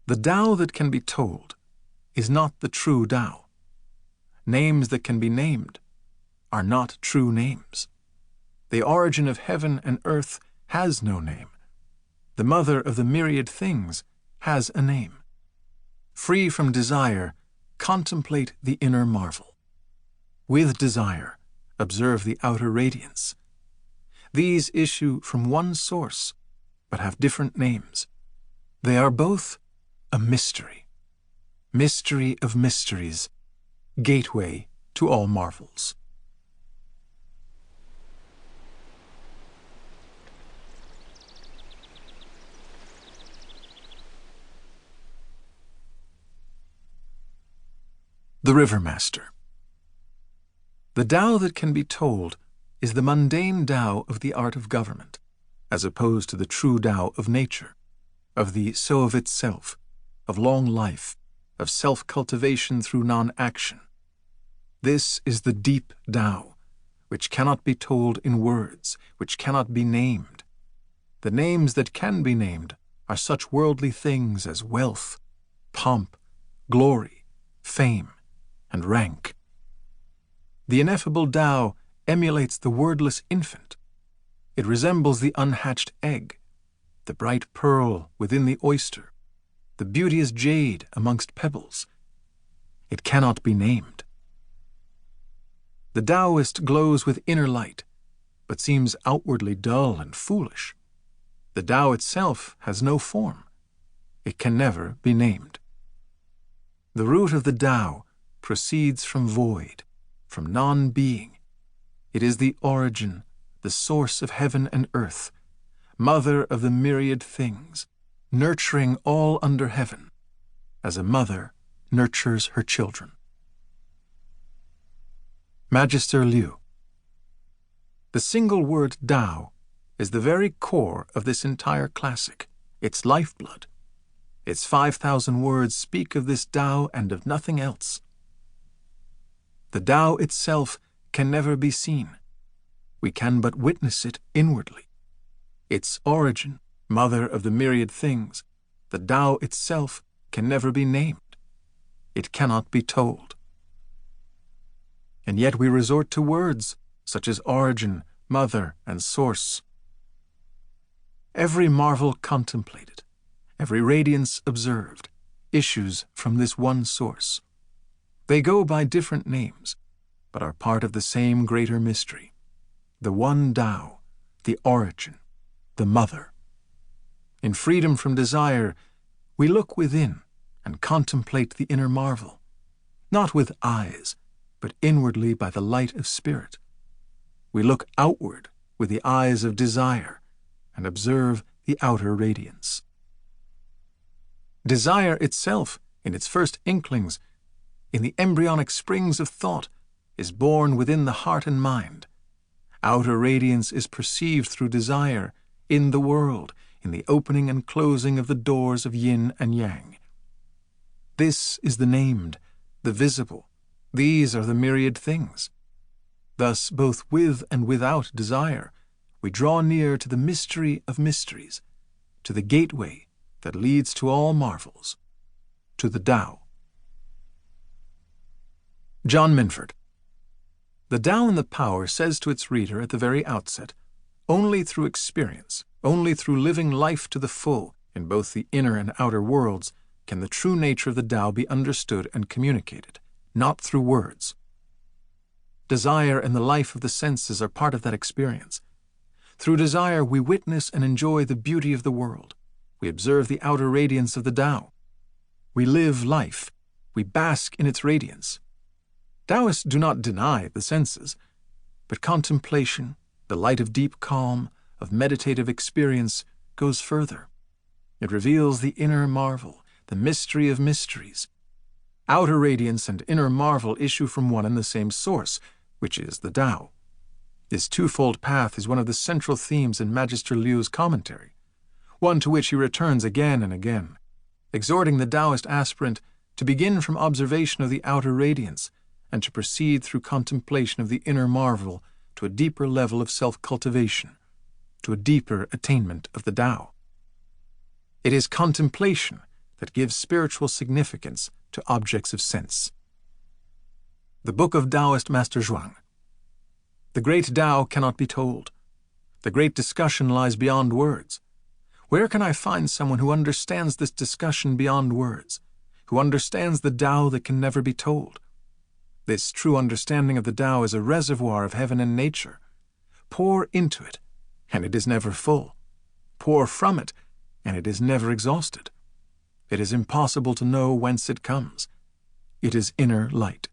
The Tao that can be told is not the true Tao. Names that can be named are not true names. The origin of heaven and earth has no name. The mother of the myriad things has a name. Free from desire, contemplate the inner marvel. With desire, observe the outer radiance. These issue from one source, but have different names. They are both a mystery. Mystery of mysteries, gateway to all marvels. The River Master. The Tao that can be told is the mundane Tao of the art of government, as opposed to the true Tao of nature, of the so of itself, of long life, of self-cultivation through non-action. This is the deep Tao, which cannot be told in words, which cannot be named. The names that can be named are such worldly things as wealth, pomp, glory, fame, and rank. The ineffable Tao emulates the wordless infant. It resembles the unhatched egg, the bright pearl within the oyster, the beauteous jade amongst pebbles. It cannot be named. The Taoist glows with inner light, but seems outwardly dull and foolish. The Tao itself has no form. It can never be named. The root of the Tao proceeds from void, from non-being. It is the origin, the source of heaven and earth, mother of the myriad things, nurturing all under heaven, as a mother nurtures her children. Magister Liu. The single word Tao is the very core of this entire classic, its lifeblood. Its 5,000 words speak of this Tao and of nothing else. The Tao itself can never be seen. We can but witness it inwardly. Its origin, mother of the myriad things, the Tao itself can never be named. It cannot be told. And yet we resort to words such as origin, mother, and source. Every marvel contemplated, every radiance observed, issues from this one source. They go by different names, but are part of the same greater mystery, the one Tao, the origin, the mother. In freedom from desire, we look within and contemplate the inner marvel, not with eyes, but inwardly by the light of spirit. We look outward with the eyes of desire and observe the outer radiance. Desire itself, in its first inklings, in the embryonic springs of thought, is born within the heart and mind. Outer radiance is perceived through desire, in the world, in the opening and closing of the doors of yin and yang. This is the named, the visible. These are the myriad things. Thus, both with and without desire, we draw near to the mystery of mysteries, to the gateway that leads to all marvels, to the Tao. John Minford. The Tao in the Power says to its reader at the very outset, only through experience, only through living life to the full in both the inner and outer worlds, can the true nature of the Tao be understood and communicated, not through words. Desire and the life of the senses are part of that experience. Through desire, we witness and enjoy the beauty of the world. We observe the outer radiance of the Tao. We live life. We bask in its radiance. Taoists do not deny the senses, but contemplation, the light of deep calm, of meditative experience, goes further. It reveals the inner marvel, the mystery of mysteries. Outer radiance and inner marvel issue from one and the same source, which is the Tao. This twofold path is one of the central themes in Magister Liu's commentary, one to which he returns again and again, exhorting the Taoist aspirant to begin from observation of the outer radiance and to proceed through contemplation of the inner marvel to a deeper level of self-cultivation, to a deeper attainment of the Tao. It is contemplation that gives spiritual significance to objects of sense. The Book of Taoist Master Zhuang. The great Tao cannot be told. The great discussion lies beyond words. Where can I find someone who understands this discussion beyond words, who understands the Tao that can never be told? This true understanding of the Tao is a reservoir of heaven and nature. Pour into it, and it is never full. Pour from it, and it is never exhausted. It is impossible to know whence it comes. It is inner light.